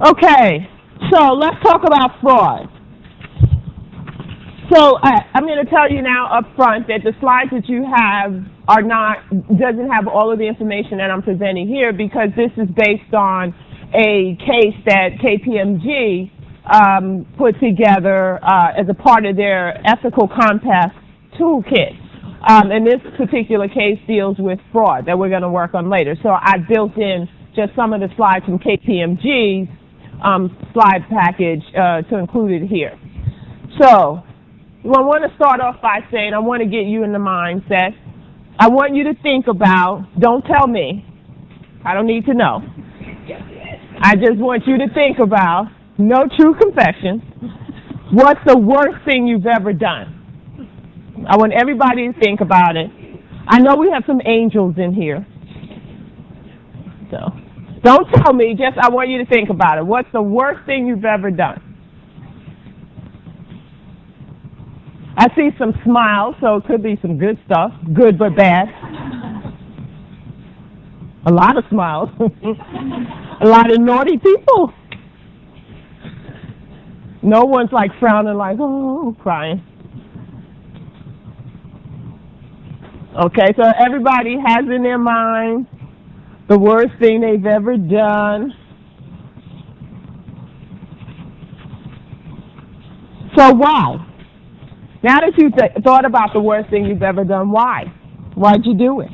Okay, so let's talk about fraud. So I'm going to tell you now up front that the slides that you have doesn't have all of the information that I'm presenting here, because this is based on a case that KPMG put together as a part of their ethical compass toolkit. And this particular case deals with fraud that we're going to work on later. So I built in just some of the slides from KPMG's slide package to include it here. So I want to start off by saying I want to get you in the mindset. I want you to think about, don't tell me, I don't need to know. I just want you to think about, no true confession, what's the worst thing you've ever done? I want everybody to think about it. I know we have some angels in here. So don't tell me, just I want you to think about it. What's the worst thing you've ever done? I see some smiles, so it could be some good stuff, good but bad. A lot of smiles. A lot of naughty people. No one's like frowning like, oh, crying. Okay, so everybody has in their mind the worst thing they've ever done. So why? Now that you've thought about the worst thing you've ever done, why? Why'd you do it?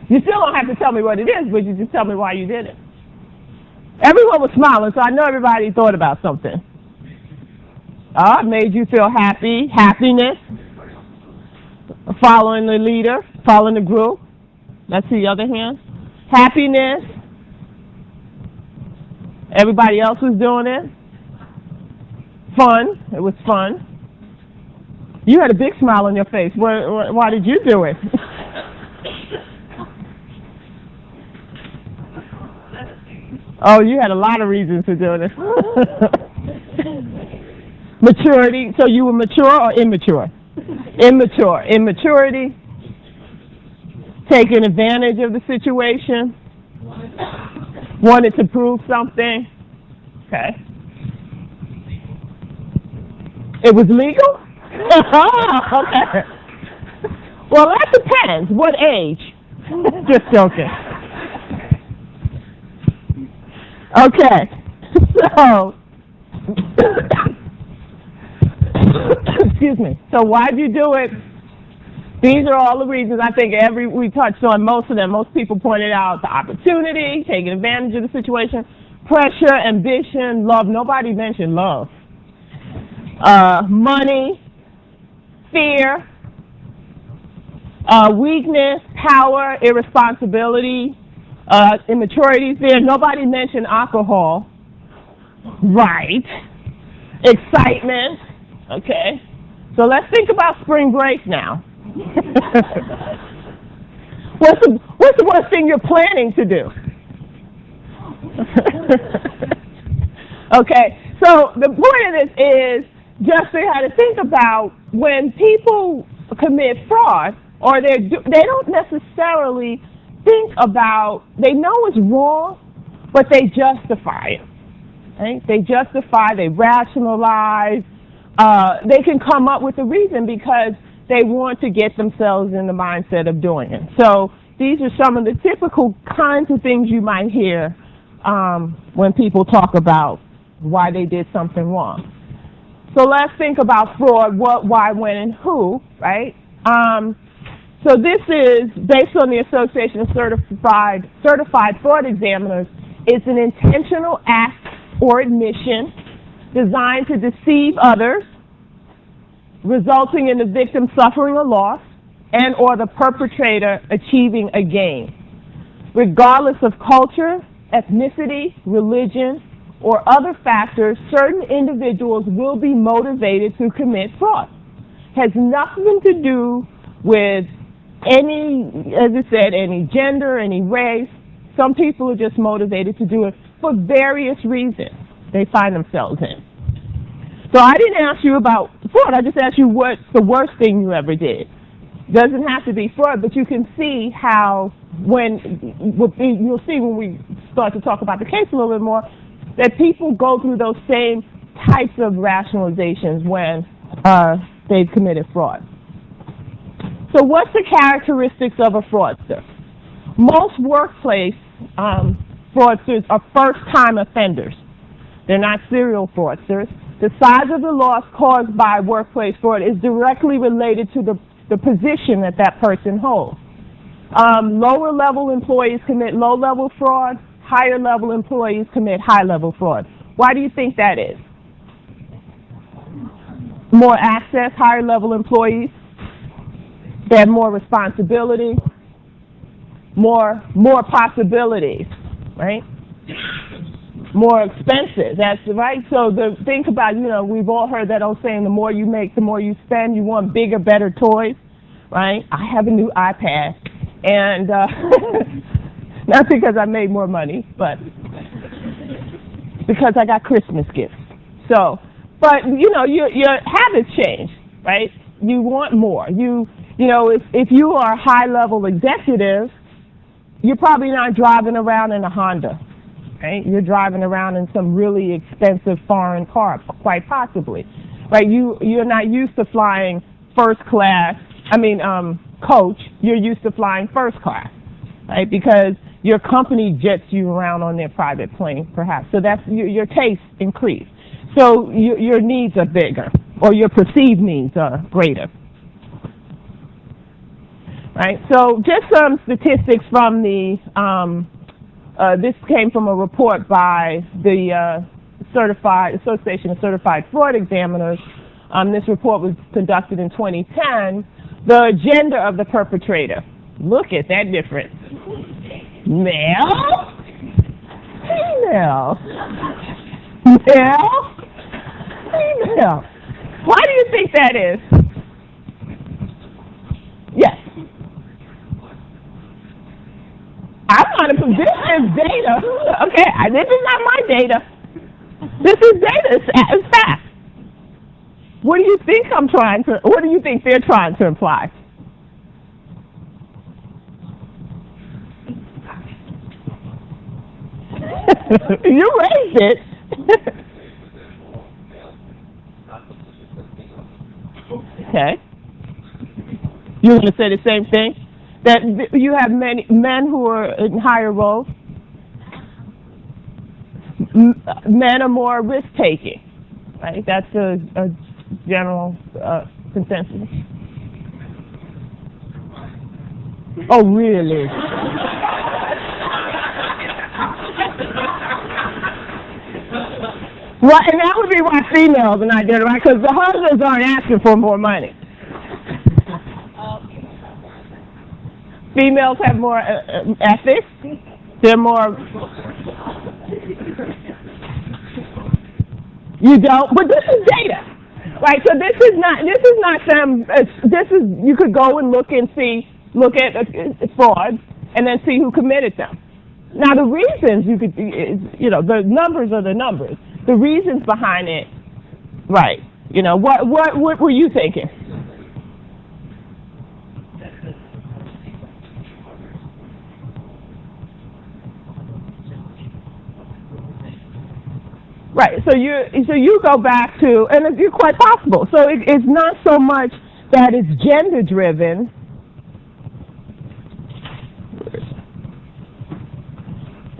You still don't have to tell me what it is, but you just tell me why you did it. Everyone was smiling, so I know everybody thought about something. It made you feel happy, happiness, following the leader, following the group. That's the other hand. Happiness. Everybody else was doing it. Fun. It was fun. You had a big smile on your face. Why did you do it? Oh, you had a lot of reasons to do this. Maturity. So you were mature or immature? Immature. Immaturity. Taking advantage of the situation. Wanted to prove something. Okay. It was legal? Okay. Well, that depends. What age? Just joking. Okay. So, excuse me. So why'd you do it? These are all the reasons. I think we touched on most of them. Most people pointed out the opportunity, taking advantage of the situation, pressure, ambition, love. Nobody mentioned love. Money, fear, weakness, power, irresponsibility, immaturity, fear. Nobody mentioned alcohol. Right. Excitement. Okay. So let's think about spring break now. What's the worst thing you're planning to do? Okay. So the point of this is just to how to think about when people commit fraud, or they don't necessarily think about, they know it's wrong, but they justify it. Right? They justify, they rationalize, they can come up with a reason because they want to get themselves in the mindset of doing it. So these are some of the typical kinds of things you might hear when people talk about why they did something wrong. So let's think about fraud, what, why, when, and who, right? So this is based on the Association of Certified Fraud Examiners. It's an intentional act or admission designed to deceive others, resulting in the victim suffering a loss and or the perpetrator achieving a gain. Regardless of culture, ethnicity, religion, or other factors, certain individuals will be motivated to commit fraud. Has nothing to do with any, as I said, any gender, any race. Some people are just motivated to do it for various reasons they find themselves in. So I didn't ask you about fraud. I just asked you what's the worst thing you ever did. Doesn't have to be fraud, but you can see how you'll see when we start to talk about the case a little bit more, that people go through those same types of rationalizations when they've committed fraud. So what's the characteristics of a fraudster? Most workplace fraudsters are first-time offenders. They're not serial fraudsters. The size of the loss caused by workplace fraud is directly related to the position that person holds. Lower-level employees commit low-level fraud. Higher-level employees commit high-level fraud. Why do you think that is? More access, higher-level employees. They have more responsibility, more possibilities, right? More expenses, that's right. So think about, we've all heard that old saying, the more you make, the more you spend. You want bigger, better toys, right? I have a new iPad, and not because I made more money, but because I got Christmas gifts. So, but your habits change, right? You want more. If you are a high-level executive, you're probably not driving around in a Honda, right? You're driving around in some really expensive foreign car, quite possibly, right? You're not used to flying first class. Coach. You're used to flying first class, right? Because your company jets you around on their private plane, perhaps. So that's your tastes increase. So your needs are bigger, or your perceived needs are greater. Right? So just some statistics from this came from a report by the Association of Certified Fraud Examiners. This report was conducted in 2010. The gender of the perpetrator. Look at that difference. Male, female, male, female. Why do you think that is? Yes. I'm not this is data. Okay, this is not my data. This is data. It's fact. What do you think what do you think they're trying to imply? You raised it. Okay. You're going to say the same thing? That you have many men who are in higher roles? Men are more risk-taking, right? That's a general consensus. Oh, really? Well, and that would be why females are not doing it, right? Because the husbands aren't asking for more money. Females have more ethics. They're more. You don't, but this is data, right? So this is not some. You could go and look at frauds and then see who committed them. Now the reasons the numbers are the numbers. The reasons behind it, right? What were you thinking? Right, so you go back to, and it's quite possible. So it's not so much that it's gender driven.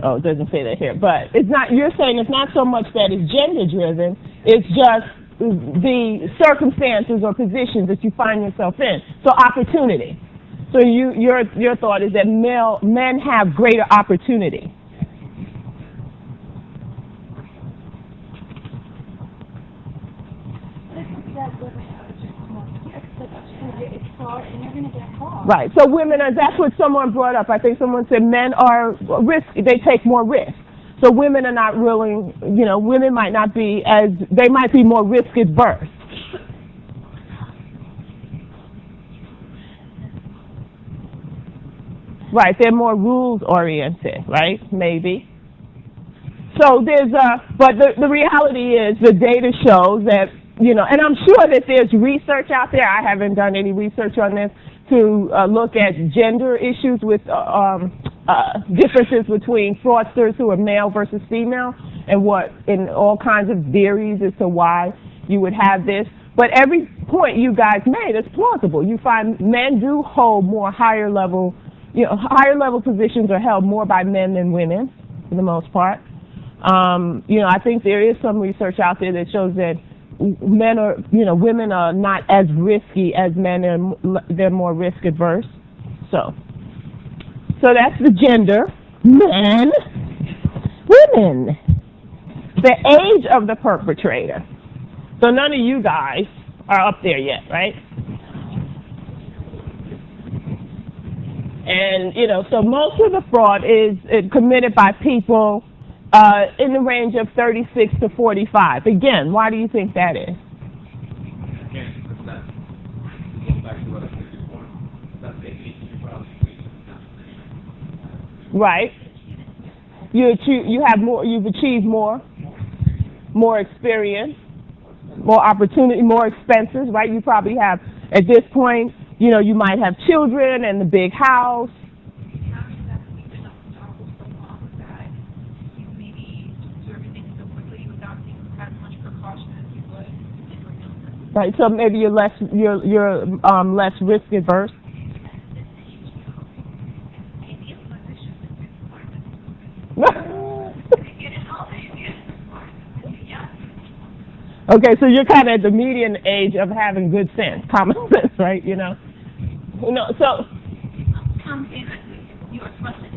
Oh, it doesn't say that here, but it's not. You're saying it's not so much that it's gender driven. It's just the circumstances or positions that you find yourself in. So opportunity. So your thought is that men have greater opportunity. Right. So women are. That's what someone brought up. I think someone said men are risky. They take more risk. So women are not willing. Women might not be as. They might be more risk adverse. Right. They're more rules oriented. Right. Maybe. So but the reality is the data shows that. And I'm sure that there's research out there. I haven't done any research on this to look at gender issues with differences between fraudsters who are male versus female, and all kinds of theories as to why you would have this. But every point you guys made is plausible. You find men do hold more higher level positions are held more by men than women, for the most part. I think there is some research out there that shows that women are not as risky as men, they're more risk adverse. So that's the gender. Men, women. The age of the perpetrator. So none of you guys are up there yet, right? And, so most of the fraud is committed by people in the range of 36 to 45. Again, why do you think that is? Again, going back to what I said before, that's the age you right. You've achieved more experience, more opportunity, more expenses, right? You probably have, at this point, you might have children and the big house. Right, so maybe you're less risk adverse. Okay, so you're kind of at the median age of having good sense, common sense, right? So. You're a trusted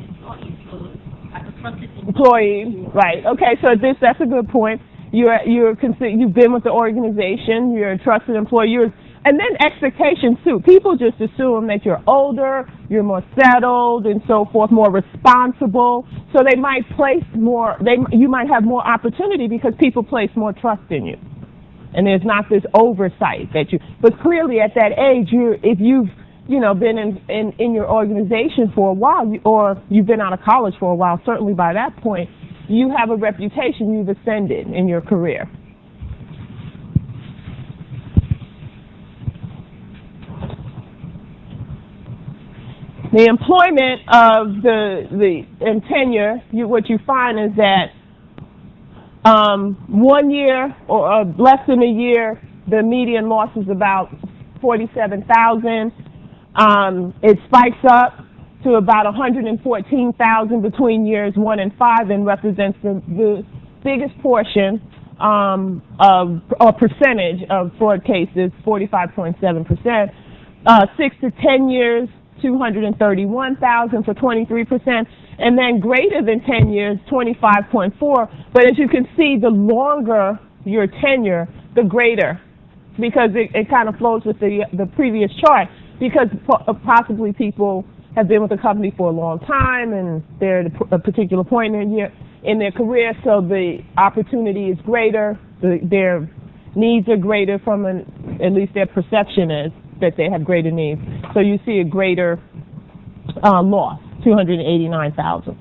employee, right? Okay, so that's a good point. You've been with the organization. You're a trusted employee. And then expectations too. People just assume that you're older, you're more settled, and so forth, more responsible. So they might place more. You might have more opportunity because people place more trust in you, and there's not this oversight that you. But clearly, at that age, if you've been in your organization for a while, or you've been out of college for a while, certainly by that point, you have a reputation. You've ascended in your career. The employment of and tenure, what you find is that 1 year or less than a year, the median loss is about 47,000. It spikes up to about 114,000 between years 1 and 5, and represents the biggest portion or percentage of fraud cases, 45.7%. 6 to 10 years, 231,000 for 23%, and then greater than 10 years, 25.4. But as you can see, the longer your tenure, the greater, because it kind of flows with the previous chart, because possibly people have been with the company for a long time and they're at a particular point in their career, so the opportunity is greater, their needs are greater at least their perception is that they have greater needs. So you see a greater loss, 289,000.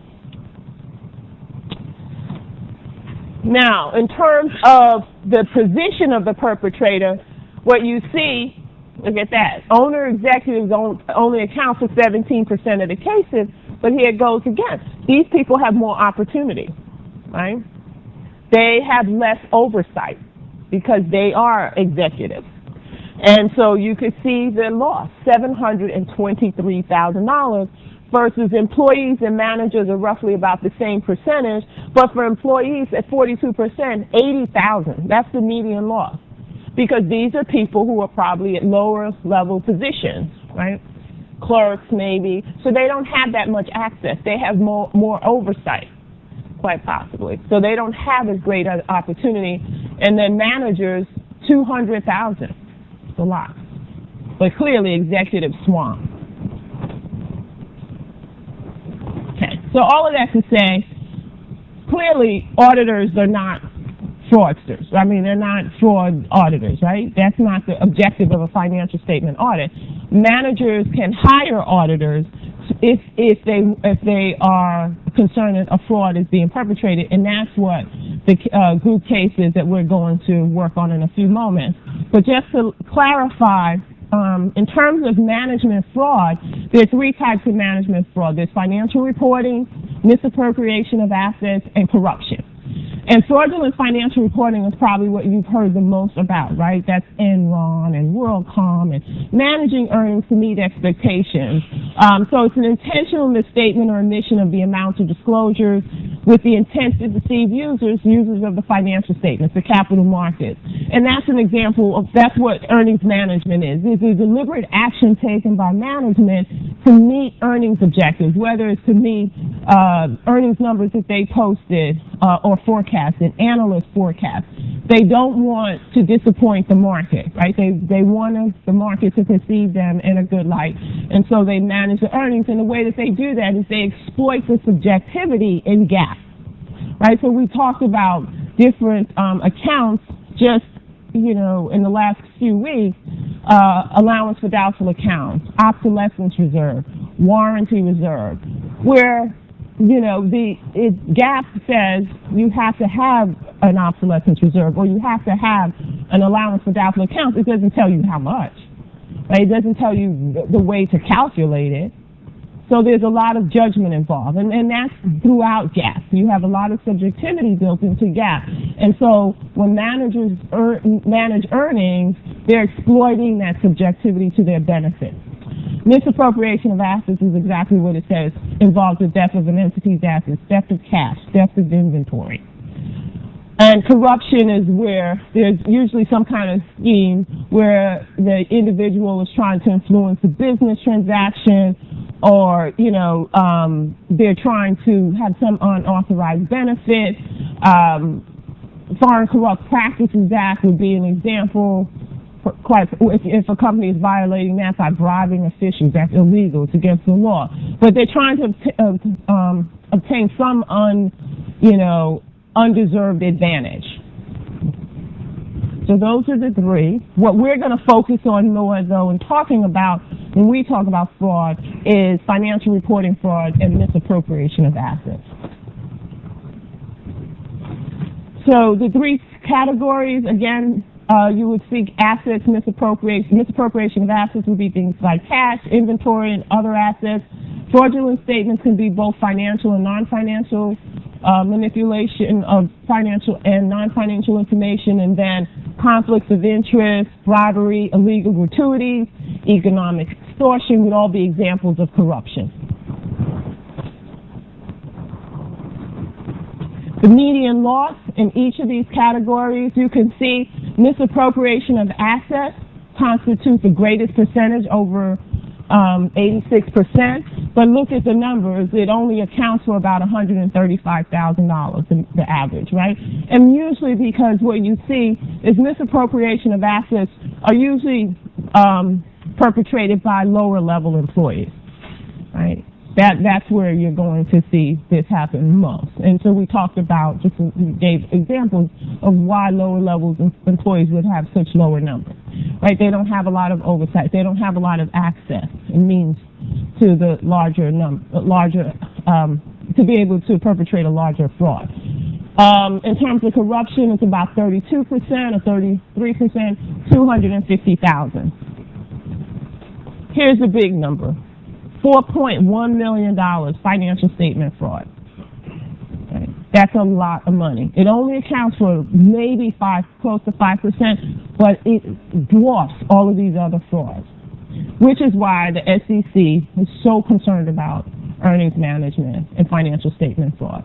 Now, in terms of the position of the perpetrator, what you see, look at that. Owner executives only account for 17% of the cases, but here it goes again. These people have more opportunity, right? They have less oversight because they are executives. And so you could see the loss, $723,000, versus employees and managers are roughly about the same percentage, but for employees at 42%, 80,000. That's the median loss, because these are people who are probably at lower level positions, right? Clerks maybe, so they don't have that much access. They have more oversight, quite possibly. So they don't have as great an opportunity. And then managers, 200,000. It's a lot. But clearly executives swamp. Okay, so all of that to say, clearly auditors are not fraudsters. I mean, they're not fraud auditors, right? That's not the objective of a financial statement audit. Managers can hire auditors if they are concerned that a fraud is being perpetrated, and that's what the group case is that we're going to work on in a few moments. But just to clarify in terms of management fraud, there are three types of management fraud. There's financial reporting, misappropriation of assets, and corruption. And fraudulent financial reporting is probably what you've heard the most about, right? That's Enron and WorldCom and managing earnings to meet expectations. So it's an intentional misstatement or omission of the amounts of disclosures with the intent to deceive users of the financial statements, the capital markets. And that's an example of, that's what earnings management is. It's a deliberate action taken by management to meet earnings objectives, whether it's to meet earnings numbers that they posted or forecasted, analyst forecasts. They don't want to disappoint the market, right? They want the market to perceive them in a good light, and so they manage the earnings. And the way that they do that is they exploit the subjectivity in GAAP, right? So we talked about different accounts just, you know, in the last few weeks, allowance for doubtful accounts, obsolescence reserve, warranty reserve, where, you know, GAAP says you have to have an obsolescence reserve or you have to have an allowance for doubtful accounts. It doesn't tell you how much, right? It doesn't tell you the way to calculate it. So there's a lot of judgment involved, and that's throughout GAAP. You have a lot of subjectivity built into GAAP. And so when managers manage earnings, they're exploiting that subjectivity to their benefit. Misappropriation of assets is exactly what it says. Involves the theft of an entity's assets, theft of cash, theft of inventory. And corruption is where there's usually some kind of scheme where the individual is trying to influence a business transaction, or, you know, they're trying to have some unauthorized benefit. Foreign Corrupt Practices Act would be an example. If a company is violating that by bribing officials, that's illegal. It's against the law. But they're trying to obtain some undeserved advantage. So those are the three. What we're going to focus on more, though, in talking about, when we talk about fraud, is financial reporting fraud and misappropriation of assets. So the three categories, again, you would seek assets, misappropriation of assets would be things like cash, inventory, and other assets. Fraudulent statements can be both financial and non-financial manipulation of financial and non-financial information, and then conflicts of interest, bribery, illegal gratuities, economic extortion would all be examples of corruption. The median loss in each of these categories, you can see misappropriation of assets constitutes the greatest percentage, over 86%, but look at the numbers. It only accounts for about $135,000, the average, right? And usually because what you see is misappropriation of assets are usually perpetrated by lower level employees, right? That's where you're going to see this happen most. And so we talked about, we gave examples of why lower levels employees would have such lower numbers, right? They don't have a lot of oversight. They don't have a lot of access and means to the to be able to perpetrate a larger fraud. In terms of corruption, it's about 32% or 33%, 250,000. Here's the big number. $4.1 million financial statement fraud. Okay. That's a lot of money. It only accounts for maybe close to 5%, but it dwarfs all of these other frauds, which is why the SEC is so concerned about earnings management and financial statement fraud,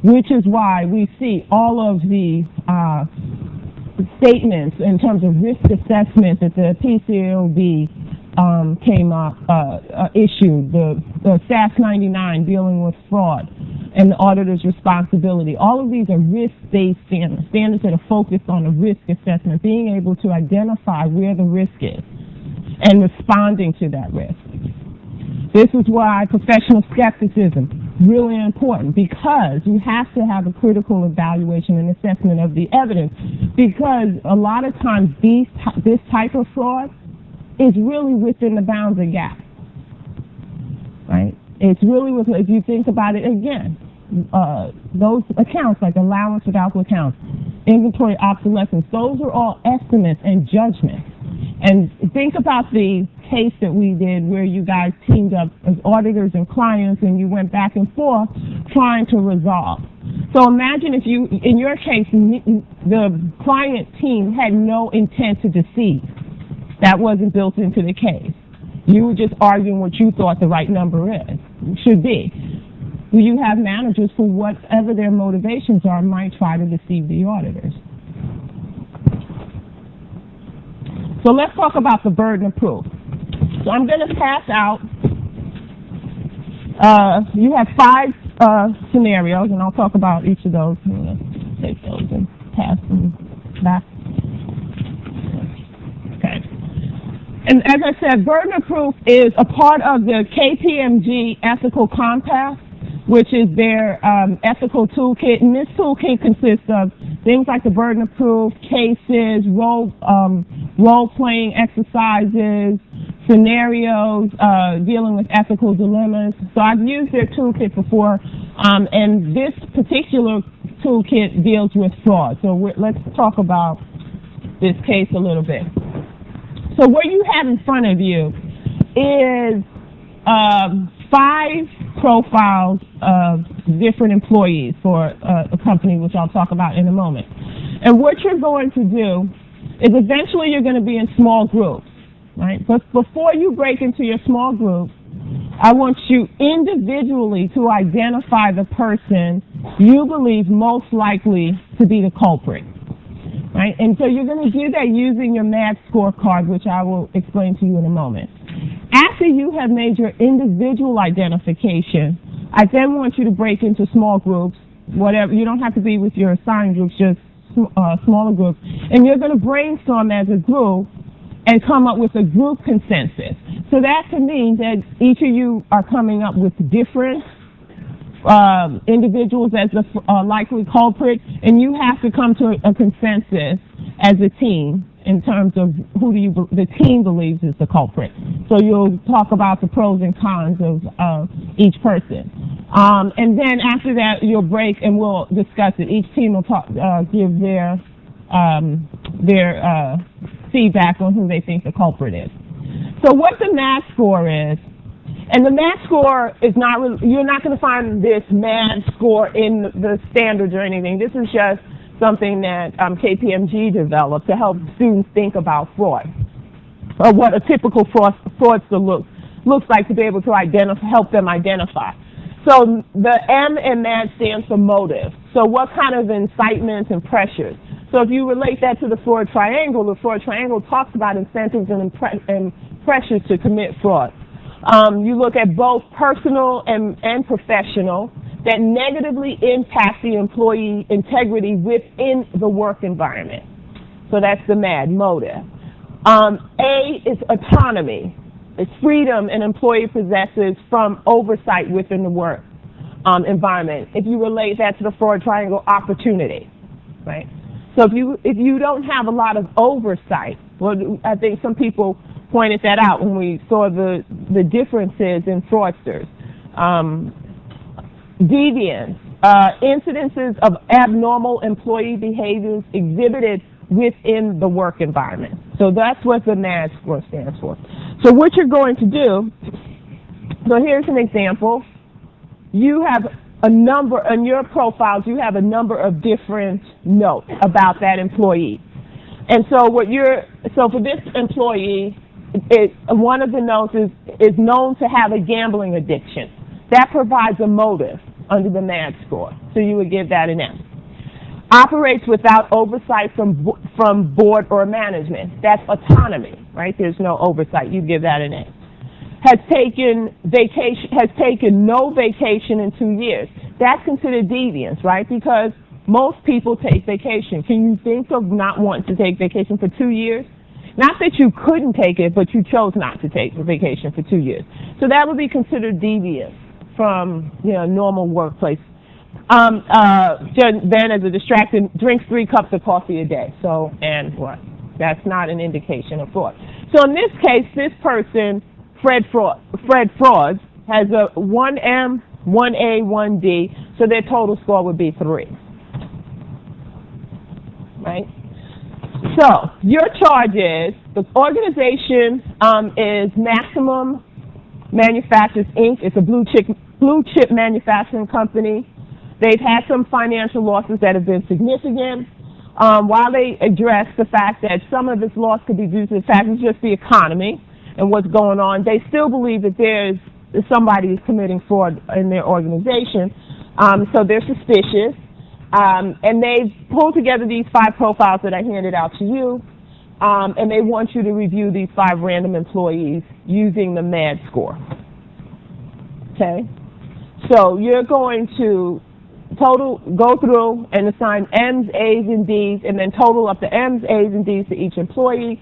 which is why we see all of the statements in terms of risk assessment that the PCAOB issued, the SAS 99 dealing with fraud and the auditor's responsibility. All of these are risk-based standards that are focused on the risk assessment, being able to identify where the risk is and responding to that risk. This is why professional skepticism is really important, because you have to have a critical evaluation and assessment of the evidence, because a lot of times this type of fraud is really within the bounds of GAAP, right? It's really if you think about it again, those accounts like allowance for doubtful accounts, inventory obsolescence, those are all estimates and judgments. And think about the case that we did where you guys teamed up as auditors and clients and you went back and forth trying to resolve. So imagine if you, in your case, the client team had no intent to deceive. That wasn't built into the case. You were just arguing what you thought the right number should be. You have managers who, whatever their motivations are, might try to deceive the auditors. So let's talk about the burden of proof. So I'm going to pass out, you have 5 scenarios, and I'll talk about each of those. I'm going to take those and pass them back. Okay. And as I said, burden of proof is a part of the KPMG ethical compass, which is their ethical toolkit. And this toolkit consists of things like the burden of proof, cases, role-playing exercises, scenarios, dealing with ethical dilemmas. So I've used their toolkit before, and this particular toolkit deals with fraud. So let's talk about this case a little bit. So what you have in front of you is 5 profiles of different employees for a company, which I'll talk about in a moment. And what you're going to do is eventually you're going to be in small groups, right? But before you break into your small group, I want you individually to identify the person you believe most likely to be the culprit, right? And so you're going to do that using your MAD scorecard, which I will explain to you in a moment. After you have made your individual identification, I then want you to break into small groups, whatever. You don't have to be with your assigned groups, just smaller groups. And you're going to brainstorm as a group and come up with a group consensus. So that can mean that each of you are coming up with different individuals as the likely culprit, and you have to come to a consensus as a team in terms of who the team believes is the culprit. So you'll talk about the pros and cons of each person. And then after that, you'll break and we'll discuss it. Each team will give their feedback on who they think the culprit is. So what the MAD score is, and the MAD score is not really, you're not going to find this MAD score in the standards or anything. This is just something that KPMG developed to help students think about fraud, or what a typical fraudster looks like, to be able to help them identify. So the M in MAD stands for motive. So what kind of incitements and pressures? So if you relate that to the fraud triangle talks about incentives and pressures to commit fraud. You look at both personal and professional that negatively impact the employee integrity within the work environment. So that's the MAD, motive. A is autonomy. It's freedom an employee possesses from oversight within the work environment. If you relate that to the fraud triangle, opportunity, right? So if you don't have a lot of oversight, well, I think some people pointed that out when we saw the differences in fraudsters. Deviance, incidences of abnormal employee behaviors exhibited within the work environment. So that's what the MAD score stands for. So what you're going to do, so here's an example. You have a number, in your profiles, you have a number of different notes about that employee. And so so for this employee, one of the notes is known to have a gambling addiction. That provides a motive under the MAD score. So you would give that an M. Operates without oversight from board or management. That's autonomy, right? There's no oversight. You give that an A. Has taken no vacation in 2 years. That's considered deviance, right? Because most people take vacation. Can you think of not wanting to take vacation for 2 years? Not that you couldn't take it, but you chose not to take a vacation for 2 years. So that would be considered deviance from normal workplace. Then as a distraction, drinks 3 cups of coffee a day. So, and what? That's not an indication of fraud. So in this case, this person, Fred Frauds, has a 1M, 1A, 1D, so their total score would be 3. Right? So your charge is, the organization is Maximum Manufacturers, Inc. It's a blue chip manufacturing company. They've had some financial losses that have been significant. While they address the fact that some of this loss could be due to the fact it's just the economy and what's going on, they still believe that somebody is committing fraud in their organization. So they're suspicious. And they've pulled together these 5 profiles that I handed out to you, and they want you to review these 5 random employees using the MAD score. Okay? So you're going to go through and assign M's, A's, and D's, and then total up the M's, A's, and D's to each employee.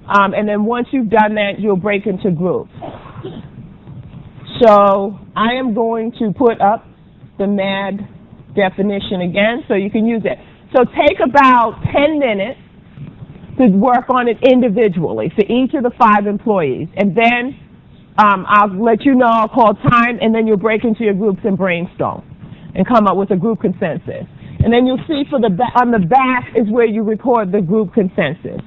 And then once you've done that, you'll break into groups. So I am going to put up the MAD definition again, so you can use it. So take about 10 minutes to work on it individually for each of the 5 employees. And then I'll let you know, I'll call time, and then you'll break into your groups and brainstorm and come up with a group consensus. And then you'll see on the back is where you record the group consensus.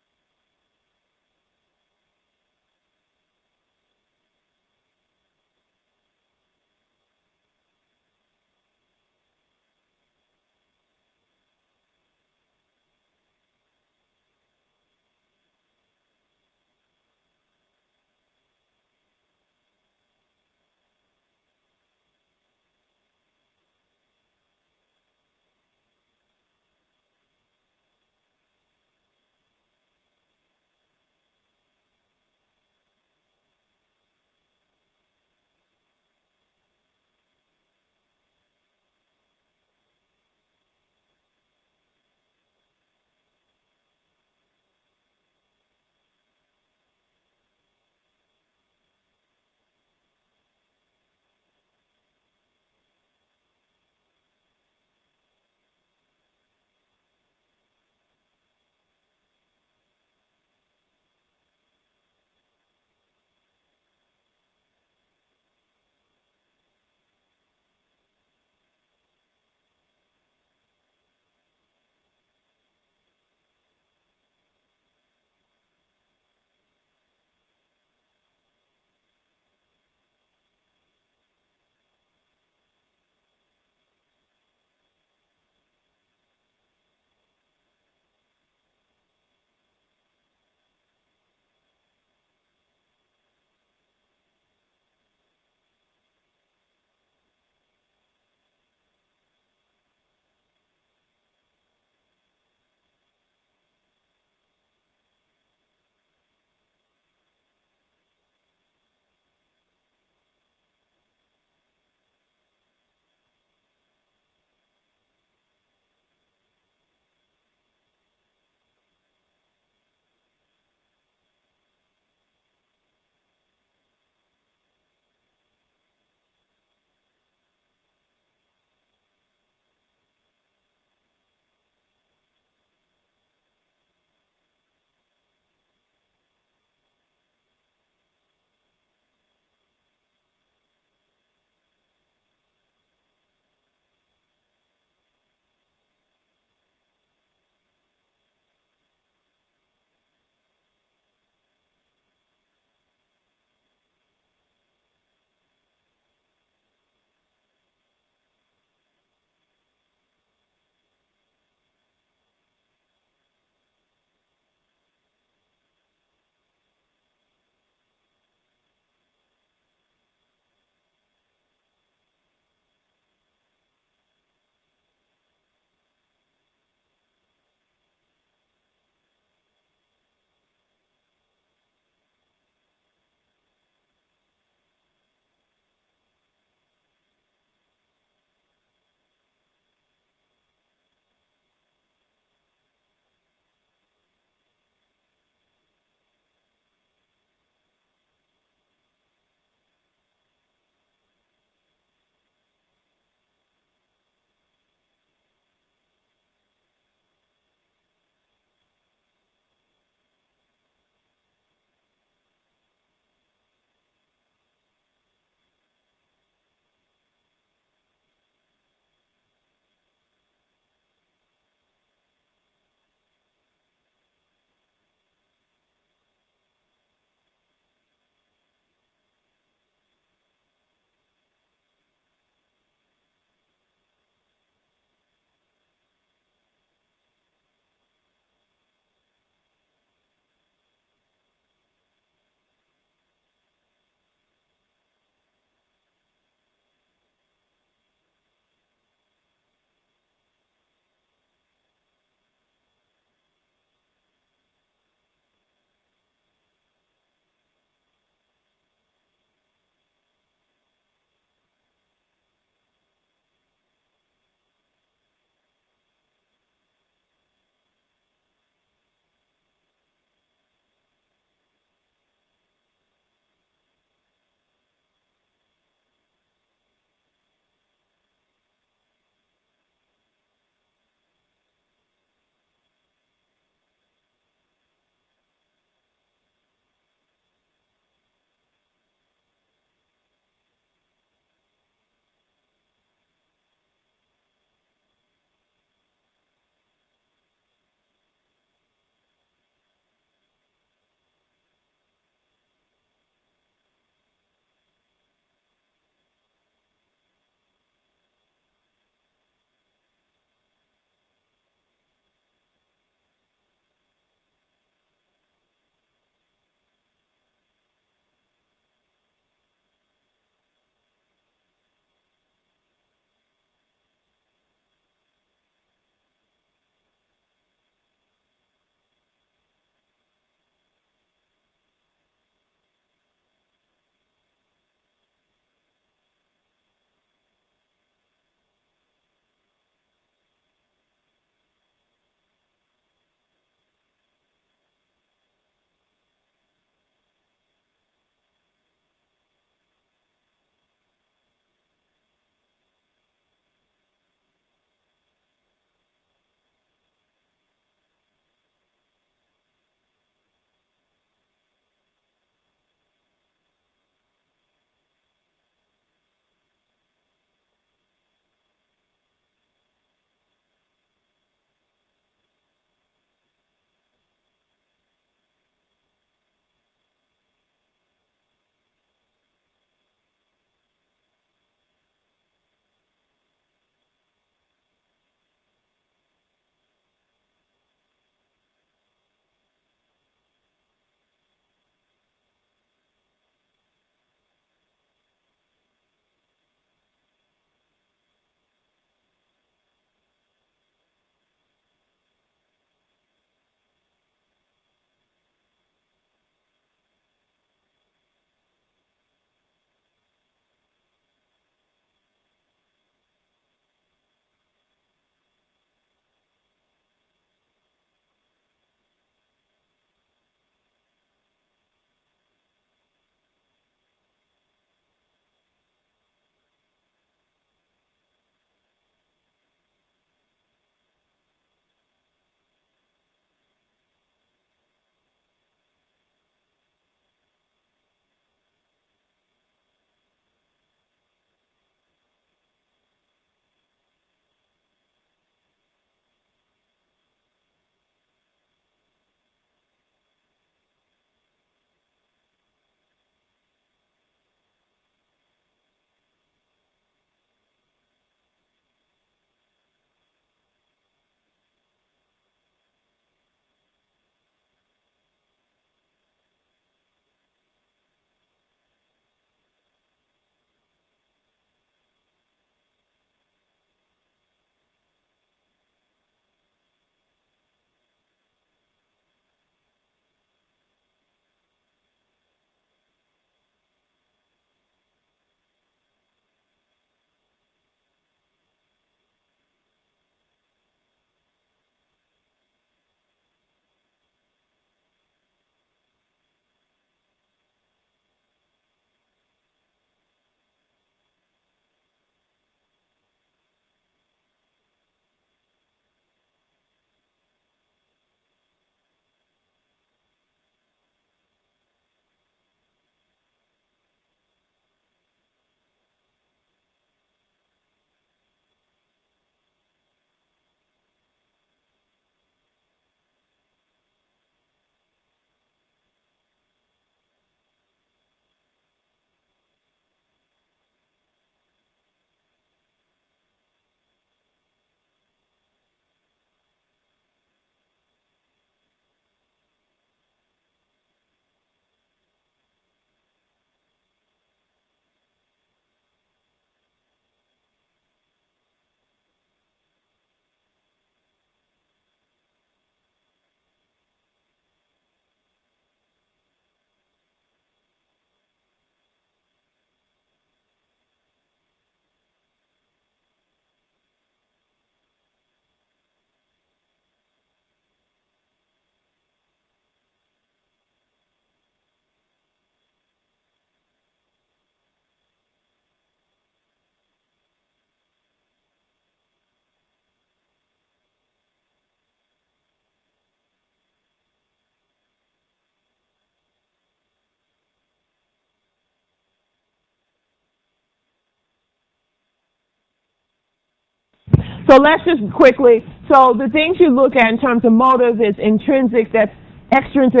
So let's just quickly, so the things you look at in terms of motive is intrinsic, that's extrinsic,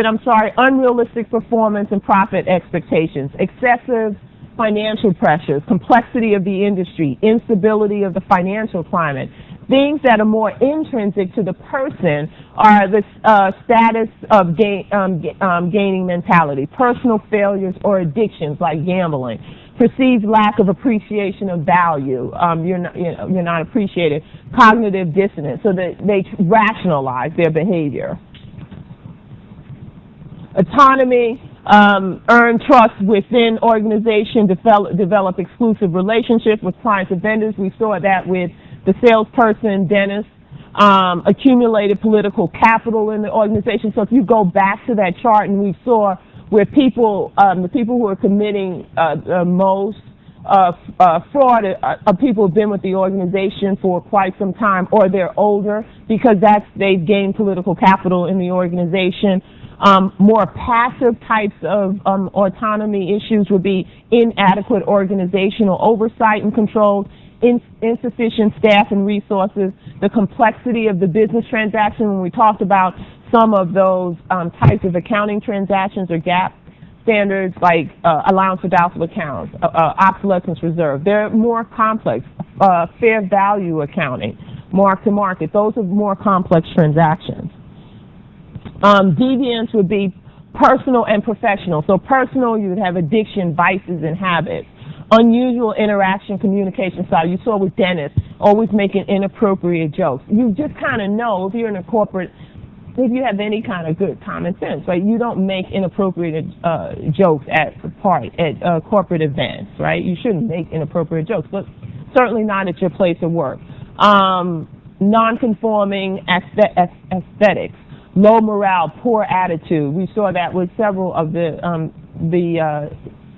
unrealistic performance and profit expectations, excessive financial pressures, complexity of the industry, instability of the financial climate. Things that are more intrinsic to the person are the status of gaining mentality, personal failures or addictions like gambling, perceived lack of appreciation of value, you're not appreciated, cognitive dissonance, so that they rationalize their behavior. Autonomy, earn trust within organization, develop exclusive relationships with clients and vendors. We saw that with the salesperson, dentist, accumulated political capital in the organization. So if you go back to that chart, and we saw where people, the people who are committing most fraud are people who've been with the organization for quite some time, or they're older, because they've gained political capital in the organization. More passive types of autonomy issues would be inadequate organizational oversight and control, insufficient staff and resources, the complexity of the business transaction. When we talked about some of those types of accounting transactions or GAAP standards, like allowance for doubtful accounts, obsolescence reserve, they're more complex. Fair value accounting, mark to market, those are more complex transactions. Deviance would be personal and professional. So personal, you would have addiction, vices, and habits. Unusual interaction, communication style. You saw with dentists, always making inappropriate jokes. You just kind of know if you're in a corporate, if you have any kind of good common sense, right? You don't make inappropriate jokes at corporate events, right? You shouldn't make inappropriate jokes, but certainly not at your place of work. Non-conforming aesthetics. Low morale, poor attitude. We saw that with several of the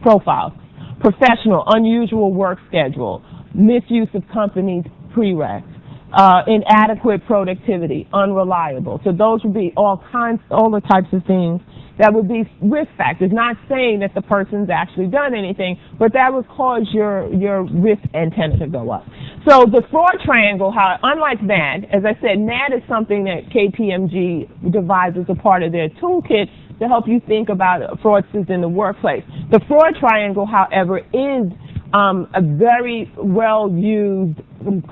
profiles. Professional, unusual work schedule, misuse of company's prereqs, inadequate productivity, unreliable. So those would be all the types of things that would be risk factors. Not saying that the person's actually done anything, but that would cause your risk antenna to go up. So the fraud triangle, unlike NAD, as I said, NAD is something that KPMG devised as a part of their toolkit to help you think about fraudsters in the workplace. The fraud triangle, however, is a very well-used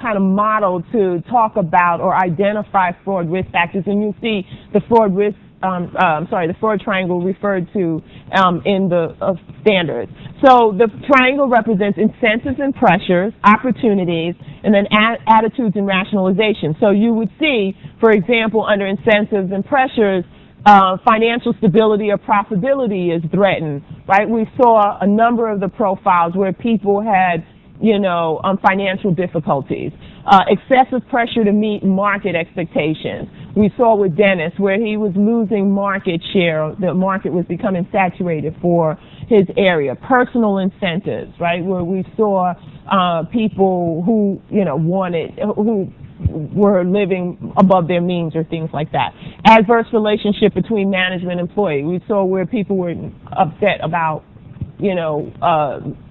kind of model to talk about or identify fraud risk factors, and you'll see the fraud risk the fraud triangle referred to in the standards. So the triangle represents incentives and pressures, opportunities, and then attitudes and rationalization. So you would see, for example, under incentives and pressures, financial stability or profitability is threatened, right? We saw a number of the profiles where people had, financial difficulties. Excessive pressure to meet market expectations. We saw with Dennis where he was losing market share. The market was becoming saturated for his area. Personal incentives, right, where we saw people who, who were living above their means or things like that. Adverse relationship between management and employee. We saw where people were upset about,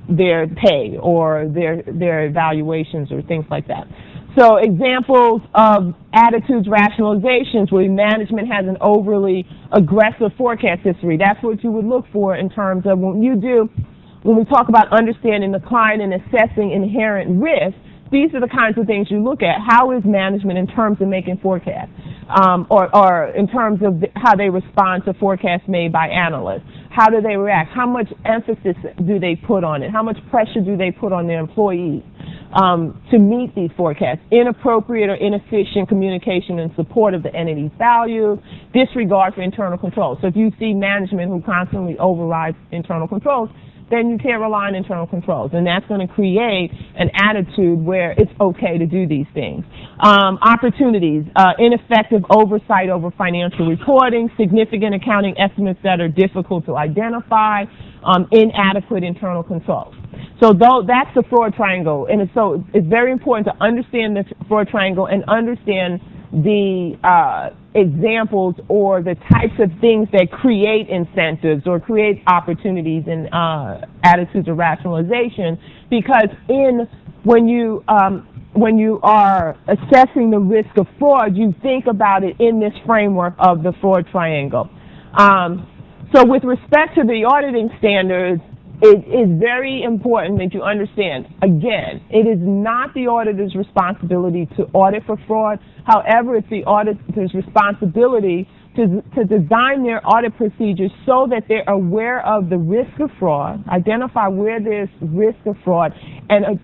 their pay or their evaluations or things like that. So examples of attitudes rationalizations where management has an overly aggressive forecast history. That's what you would look for in terms of when we talk about understanding the client and assessing inherent risk. These are the kinds of things you look at. How is management in terms of making forecasts, or in terms of how they respond to forecasts made by analysts? How do they react? How much emphasis do they put on it? How much pressure do they put on their employees to meet these forecasts? Inappropriate or inefficient communication in support of the entity's values, disregard for internal controls. So if you see management who constantly overrides internal controls, then you can't rely on internal controls. And that's going to create an attitude where it's okay to do these things. Opportunities, ineffective oversight over financial reporting, significant accounting estimates that are difficult to identify, inadequate internal controls. So that's the fraud triangle. And it's very important to understand the fraud triangle and understand the examples or the types of things that create incentives or create opportunities and attitudes of rationalization, because when you are assessing the risk of fraud, you think about it in this framework of the fraud triangle. So with respect to the auditing standards, it is very important that you understand, again, it is not the auditor's responsibility to audit for fraud. However, it's the auditor's responsibility to design their audit procedures so that they're aware of the risk of fraud, identify where there's risk of fraud, and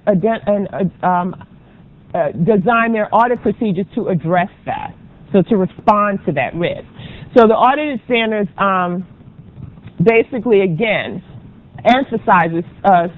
design their audit procedures to address that, so to respond to that risk. So the audited standards basically, again, emphasizes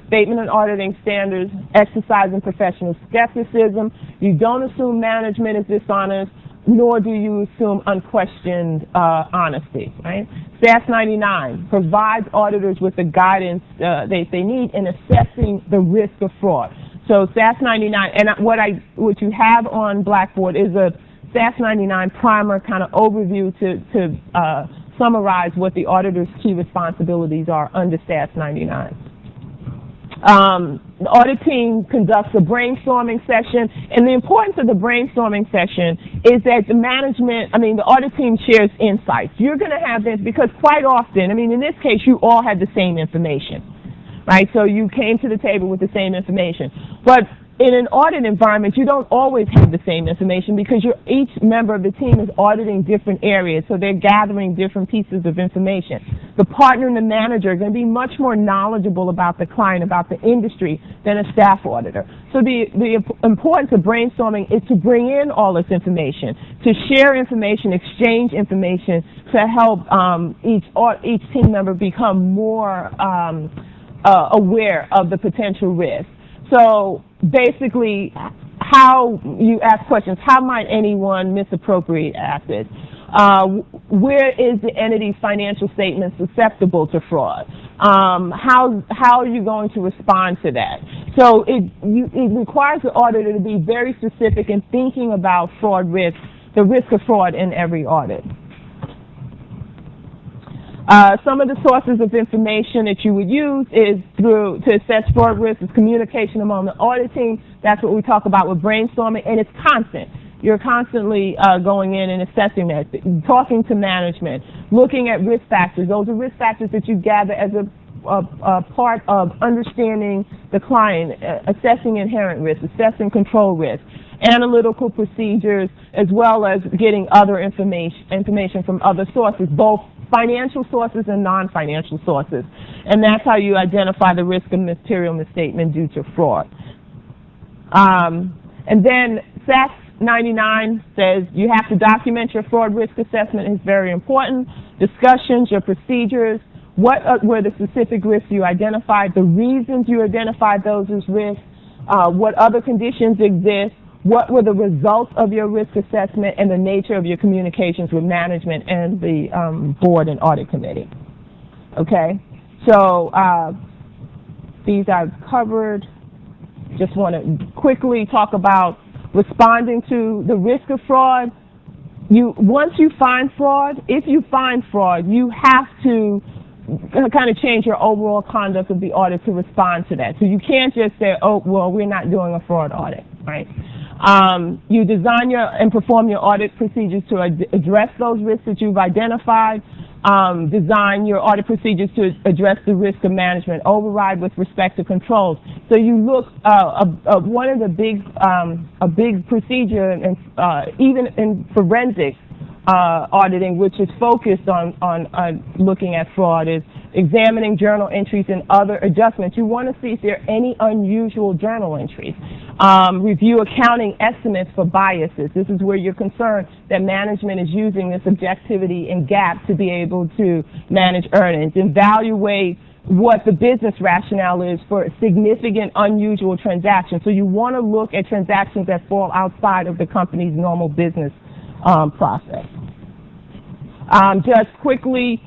statement and auditing standards, exercising professional skepticism. You don't assume management is dishonest, nor do you assume unquestioned honesty, right? SAS 99 provides auditors with the guidance they need in assessing the risk of fraud. So SAS 99, and what you have on Blackboard is a SAS 99 primer kind of overview to summarize what the auditor's key responsibilities are under SAS 99. The audit team conducts a brainstorming session, and the importance of the brainstorming session is that the audit team shares insights. You're going to have this because quite often, in this case, you all had the same information, right? So you came to the table with the same information. But in an audit environment, you don't always have the same information because each member of the team is auditing different areas, so they're gathering different pieces of information. The partner and the manager are going to be much more knowledgeable about the client, about the industry, than a staff auditor. So the importance of brainstorming is to bring in all this information, to share information, exchange information, to help each team member become more aware of the potential risk. So basically, how you ask questions, how might anyone misappropriate assets? Where is the entity's financial statement susceptible to fraud? How are you going to respond to that? So it requires the auditor to be very specific in thinking about fraud risk, the risk of fraud in every audit. Some of the sources of information that you would use is to assess fraud risk is communication among the audit team. That's what we talk about with brainstorming, and it's constant. You're constantly going in and assessing that, talking to management, looking at risk factors. Those are risk factors that you gather as a part of understanding the client, assessing inherent risk, assessing control risk, analytical procedures, as well as getting other information from other sources, both financial sources and non-financial sources. And that's how you identify the risk of material misstatement due to fraud. And then SAS 99 says you have to document your fraud risk assessment. Is very important. Discussions, your procedures, what were the specific risks you identified, the reasons you identified those as risks, what other conditions exist, what were the results of your risk assessment, and the nature of your communications with management and the board and audit committee. Okay, so these I've covered. Just want to quickly talk about responding to the risk of fraud. Once you find fraud, if you find fraud, you have to kind of change your overall conduct of the audit to respond to that. So you can't just say, oh, well, we're not doing a fraud audit, right? You design and perform your audit procedures to address those risks that you've identified. Design your audit procedures to address the risk of management override with respect to controls. So you look, one of the a big procedure, and even in forensic auditing, which is focused on looking at fraud, is examining journal entries and other adjustments. You want to see if there are any unusual journal entries. Review accounting estimates for biases. This is where you're concerned that management is using this objectivity and gap to be able to manage earnings. Evaluate what the business rationale is for significant unusual transactions. So you want to look at transactions that fall outside of the company's normal business process. Just quickly,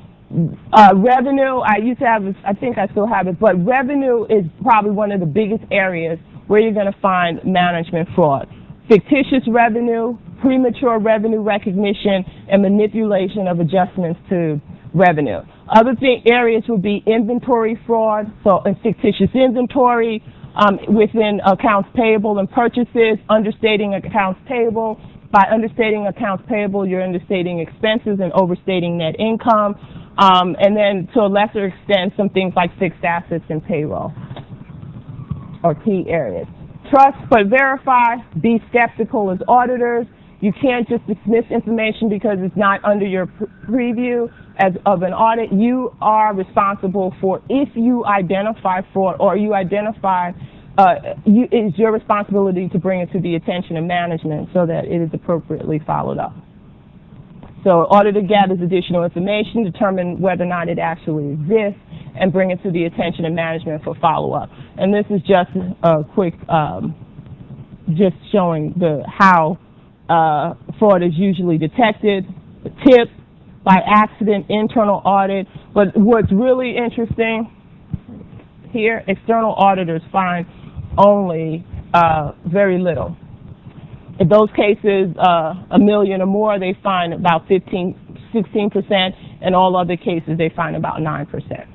revenue, I used to have, I think I still have it, but revenue is probably one of the biggest areas where you're going to find management fraud. Fictitious revenue, premature revenue recognition and manipulation of adjustments to revenue. Other areas would be inventory fraud, so fictitious inventory within accounts payable and purchases, understating accounts payable. By understating accounts payable, you're understating expenses and overstating net income. And then to a lesser extent, some things like fixed assets and payroll are key areas. Trust but verify. Be skeptical as auditors. You can't just dismiss information because it's not under your preview as of an audit. You are responsible for, if you identify fraud or you identify, it is your responsibility to bring it to the attention of management so that it is appropriately followed up. So auditor gathers additional information, determine whether or not it actually exists, and bring it to the attention of management for follow-up. And this is just a quick, just showing how fraud is usually detected, tip, by accident, internal audit. But what's really interesting here, external auditors find only very little. In those cases, $1 million or more, they find about 16%. In all other cases, they find about 9%.